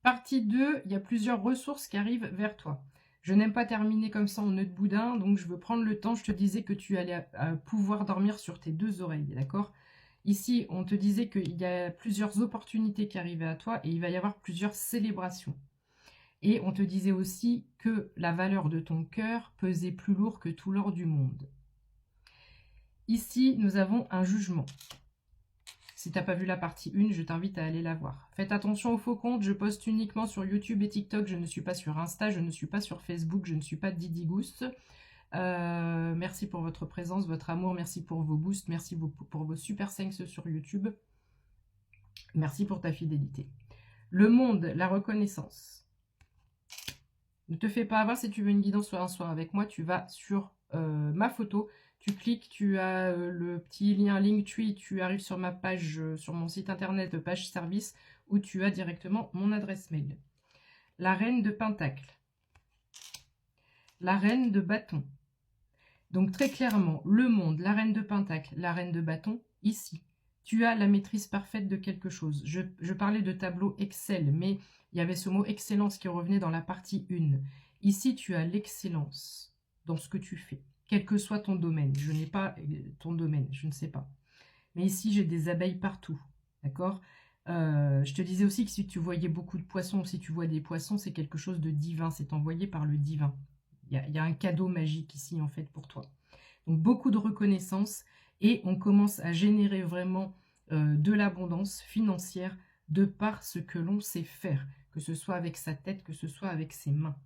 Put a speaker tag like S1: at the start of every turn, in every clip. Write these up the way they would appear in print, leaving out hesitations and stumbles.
S1: Partie 2, il y a plusieurs ressources qui arrivent vers toi. Je n'aime pas terminer comme ça en nœud de boudin, donc je veux prendre le temps. Je te disais que tu allais pouvoir dormir sur tes 2 oreilles, d'accord? Ici, on te disait qu'il y a plusieurs opportunités qui arrivaient à toi et il va y avoir plusieurs célébrations. Et on te disait aussi que la valeur de ton cœur pesait plus lourd que tout l'or du monde. Ici, nous avons un jugement. Si tu n'as pas vu la partie 1, je t'invite à aller la voir. Faites attention aux faux comptes, je poste uniquement sur YouTube et TikTok, je ne suis pas sur Insta, je ne suis pas sur Facebook, je ne suis pas Didi Gousse. Merci pour votre présence, votre amour, merci pour vos boosts, merci pour vos super thanks sur YouTube. Merci pour ta fidélité. Le monde, la reconnaissance. Ne te fais pas avoir, si tu veux une guidance soit un soir avec moi, tu vas sur ma photo, tu cliques, tu as le petit lien Linktree, tu arrives sur ma page, sur mon site internet, page service, où tu as directement mon adresse mail. La reine de Pentacle. La reine de bâton. Donc très clairement, le monde, la reine de Pentacle, la reine de bâton, ici. Tu as la maîtrise parfaite de quelque chose. Je parlais de tableau Excel, mais il y avait ce mot excellence qui revenait dans la partie 1. Ici, tu as l'excellence dans ce que tu fais, quel que soit ton domaine. Je n'ai pas ton domaine, je ne sais pas. Mais ici, j'ai des abeilles partout, d'accord? Je te disais aussi que si tu voyais beaucoup de poissons, ou si tu vois des poissons, c'est quelque chose de divin, c'est envoyé par le divin. Il y a un cadeau magique ici, en fait, pour toi. Donc, beaucoup de reconnaissance et on commence à générer vraiment de l'abondance financière de par ce que l'on sait faire, que ce soit avec sa tête, que ce soit avec ses mains.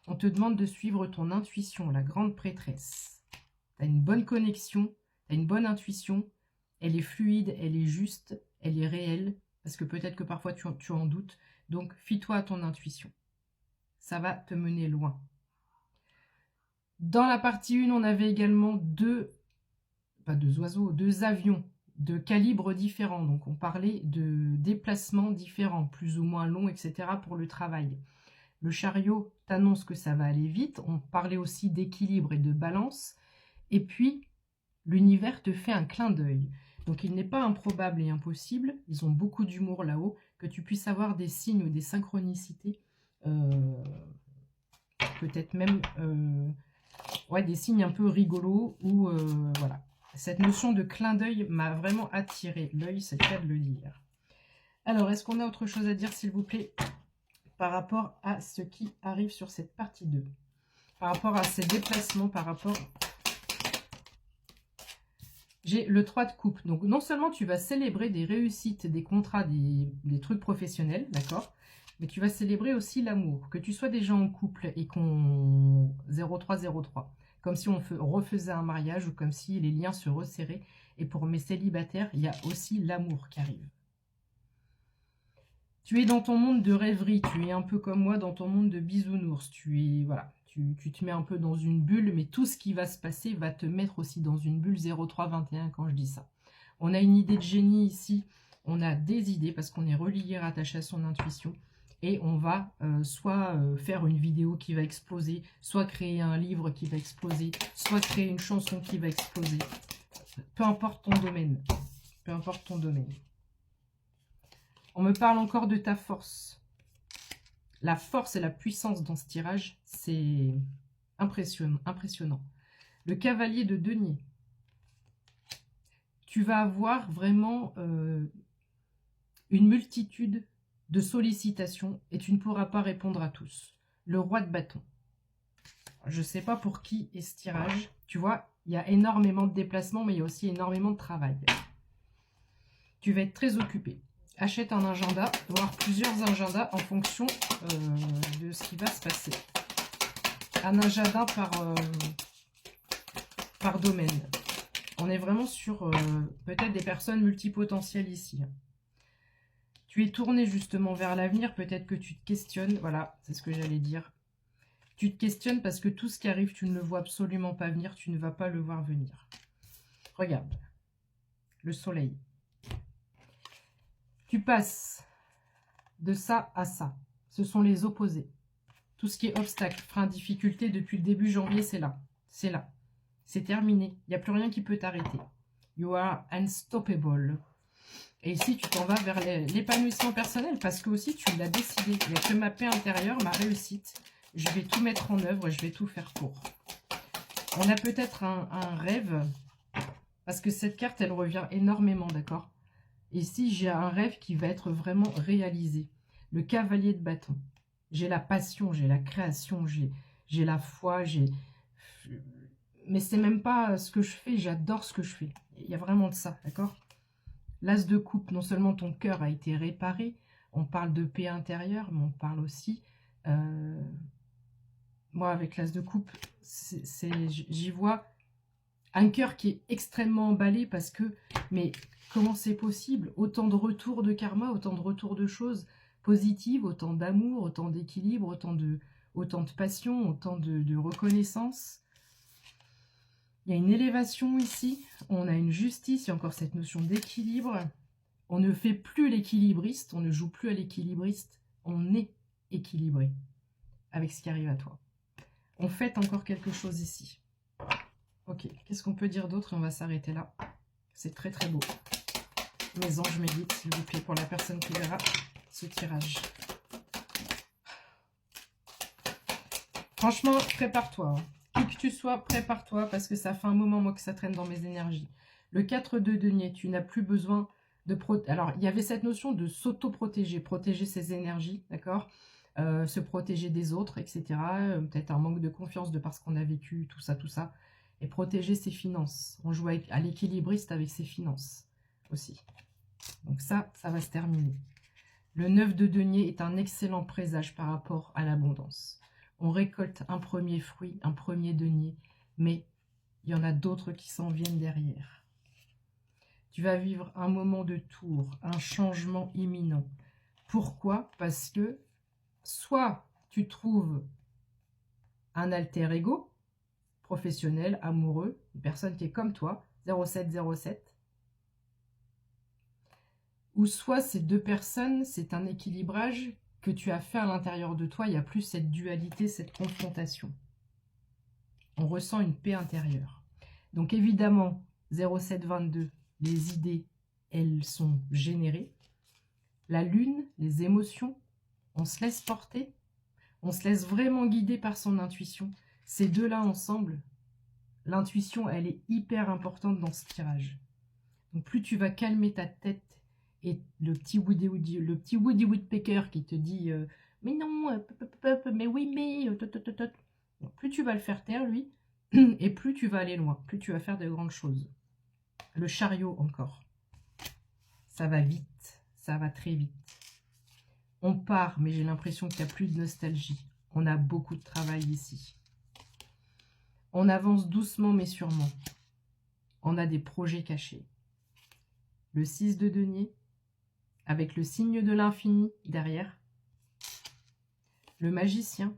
S1: On te demande de suivre ton intuition, la grande prêtresse. Tu as une bonne connexion, tu as une bonne intuition, elle est fluide, elle est juste, elle est réelle, parce que peut-être que parfois tu en doutes. Donc, fie-toi à ton intuition. Ça va te mener loin. Dans la partie 1, on avait également deux avions de calibres différents. Donc, on parlait de déplacements différents, plus ou moins longs, etc. pour le travail. Le chariot t'annonce que ça va aller vite. On parlait aussi d'équilibre et de balance. Et puis, l'univers te fait un clin d'œil. Donc, il n'est pas improbable et impossible, ils ont beaucoup d'humour là-haut, que tu puisses avoir des signes ou des synchronicités, peut-être même des signes un peu rigolos, ou voilà. Cette notion de clin d'œil m'a vraiment attiré l'œil, c'est le cas de le dire. Alors, est-ce qu'on a autre chose à dire, s'il vous plaît, par rapport à ce qui arrive sur cette partie 2, par rapport à ces déplacements, par rapport... J'ai le 3 de coupe. Donc, non seulement tu vas célébrer des réussites, des contrats, des trucs professionnels, d'accord, mais tu vas célébrer aussi l'amour. Que tu sois déjà en couple et qu'on 0303, comme si on refaisait un mariage ou comme si les liens se resserraient. Et pour mes célibataires, il y a aussi l'amour qui arrive. Tu es dans ton monde de rêverie, tu es un peu comme moi dans ton monde de bisounours. Tu es, voilà, tu te mets un peu dans une bulle, mais tout ce qui va se passer va te mettre aussi dans une bulle 0321 quand je dis ça. On a une idée de génie ici, on a des idées parce qu'on est relié, rattaché à son intuition. Et on va soit faire une vidéo qui va exploser, soit créer un livre qui va exploser, soit créer une chanson qui va exploser. Peu importe ton domaine. Peu importe ton domaine. On me parle encore de ta force. La force et la puissance dans ce tirage, c'est impressionnant. Le cavalier de denier. Tu vas avoir vraiment une multitude de sollicitations et tu ne pourras pas répondre à tous. Le roi de bâton. Je ne sais pas pour qui est ce tirage. Tu vois, il y a énormément de déplacements, mais il y a aussi énormément de travail. Tu vas être très occupé. Achète un agenda, voire plusieurs agendas en fonction de ce qui va se passer. Un agenda par domaine. On est vraiment sur peut-être des personnes multipotentielles ici. Tu es tourné justement vers l'avenir, peut-être que tu te questionnes, voilà, c'est ce que j'allais dire. Tu te questionnes parce que tout ce qui arrive, tu ne le vois absolument pas venir, tu ne vas pas le voir venir. Regarde, le soleil. Tu passes de ça à ça. Ce sont les opposés. Tout ce qui est obstacle, frein, difficulté, depuis le début janvier, c'est là. C'est là. C'est terminé. Il n'y a plus rien qui peut t'arrêter. You are unstoppable. Et ici, tu t'en vas vers l'épanouissement personnel parce que aussi, tu l'as décidé. Il n'y a que ma paix intérieure, ma réussite. Je vais tout mettre en œuvre et je vais tout faire pour. On a peut-être un rêve, parce que cette carte, elle revient énormément, d'accord? Ici, j'ai un rêve qui va être vraiment réalisé. Le cavalier de bâton. J'ai la passion, j'ai la création, j'ai la foi, mais c'est même pas ce que je fais, j'adore ce que je fais. Il y a vraiment de ça, d'accord? L'as de coupe, non seulement ton cœur a été réparé, on parle de paix intérieure, mais on parle aussi... moi, avec l'as de coupe, j'y vois un cœur qui est extrêmement emballé parce que... Mais comment c'est possible? Autant de retours de karma, autant de retours de choses positives, autant d'amour, autant d'équilibre, autant de passion, autant de reconnaissance. Il y a une élévation ici, on a une justice, il y a encore cette notion d'équilibre. On ne fait plus l'équilibriste, on ne joue plus à l'équilibriste, on est équilibré avec ce qui arrive à toi. On fête encore quelque chose ici. Ok, qu'est-ce qu'on peut dire d'autre? On va s'arrêter là. C'est très très beau. Mes anges méditent, s'il vous plaît, pour la personne qui verra ce tirage. Franchement, prépare-toi. Qui que tu sois, prépare-toi parce que ça fait un moment, moi, que ça traîne dans mes énergies. Le 4 de denier, tu n'as plus besoin de... Alors, il y avait cette notion de s'auto-protéger, protéger ses énergies, d'accord? Se protéger des autres, etc. Peut-être un manque de confiance de par ce qu'on a vécu, tout ça, tout ça. Et protéger ses finances. On joue à l'équilibriste avec ses finances aussi. Donc ça va se terminer. Le 9 de denier est un excellent présage par rapport à l'abondance. On récolte un premier fruit, un premier denier, mais il y en a d'autres qui s'en viennent derrière. Tu vas vivre un moment de tour, un changement imminent. Pourquoi? Parce que soit tu trouves un alter ego, professionnel, amoureux, une personne qui est comme toi, 0707, ou soit ces deux personnes, c'est un équilibrage que tu as fait à l'intérieur de toi, il n'y a plus cette dualité, cette confrontation. On ressent une paix intérieure. Donc évidemment, 0722, les idées, elles sont générées. La lune, les émotions, on se laisse porter, on se laisse vraiment guider par son intuition. Ces deux-là ensemble, l'intuition, elle est hyper importante dans ce tirage. Donc plus tu vas calmer ta tête et le petit Woody Woodpecker qui te dit mais non, mais oui, mais plus tu vas le faire taire, lui, et plus tu vas aller loin, plus tu vas faire de grandes choses. Le chariot encore. Ça va vite, ça va très vite. On part, mais j'ai l'impression qu'il n'y a plus de nostalgie. On a beaucoup de travail ici. On avance doucement mais sûrement. On a des projets cachés. Le 6 de denier, avec le signe de l'infini derrière. Le magicien,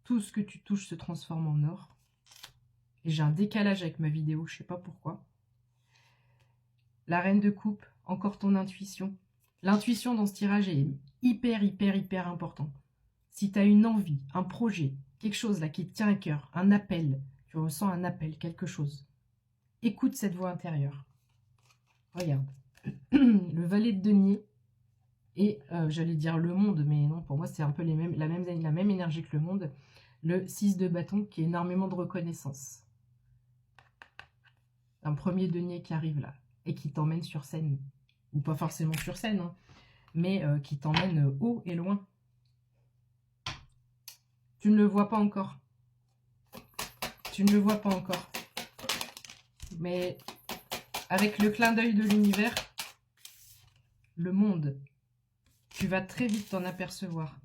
S1: tout ce que tu touches se transforme en or. Et j'ai un décalage avec ma vidéo, je ne sais pas pourquoi. La reine de coupe, encore ton intuition. L'intuition dans ce tirage est hyper important. Si tu as une envie, un projet, quelque chose là qui te tient à cœur, un appel, tu ressens un appel, quelque chose. Écoute cette voix intérieure. Regarde. Le valet de denier et, j'allais dire le monde, mais non, pour moi c'est un peu la même énergie que le monde. Le 6 de bâton qui est énormément de reconnaissance. Un premier denier qui arrive là et qui t'emmène sur scène. Ou pas forcément sur scène, hein, mais qui t'emmène haut et loin. Tu ne le vois pas encore. Tu ne le vois pas encore. Mais avec le clin d'œil de l'univers, le monde, tu vas très vite t'en apercevoir.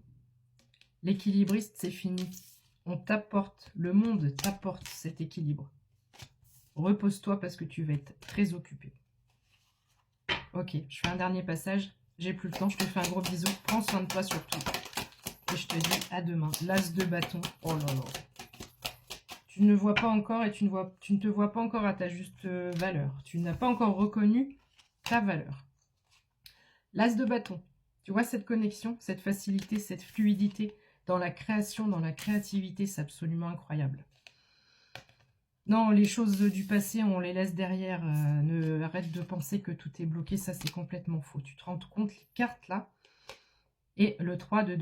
S1: L'équilibriste, c'est fini. On t'apporte, le monde t'apporte cet équilibre. Repose-toi parce que tu vas être très occupé. Ok, je fais un dernier passage. J'ai plus le temps, je te fais un gros bisou. Prends soin de toi surtout. Et je te dis à demain. L'as de bâton. Oh là là. Tu ne vois pas encore et tu ne te vois pas encore à ta juste valeur. Tu n'as pas encore reconnu ta valeur. L'as de bâton. Tu vois cette connexion, cette facilité, cette fluidité dans la création, dans la créativité, c'est absolument incroyable. Non, les choses du passé, on les laisse derrière. Arrête de penser que tout est bloqué, ça c'est complètement faux. Tu te rends compte, les cartes là, et le 3 de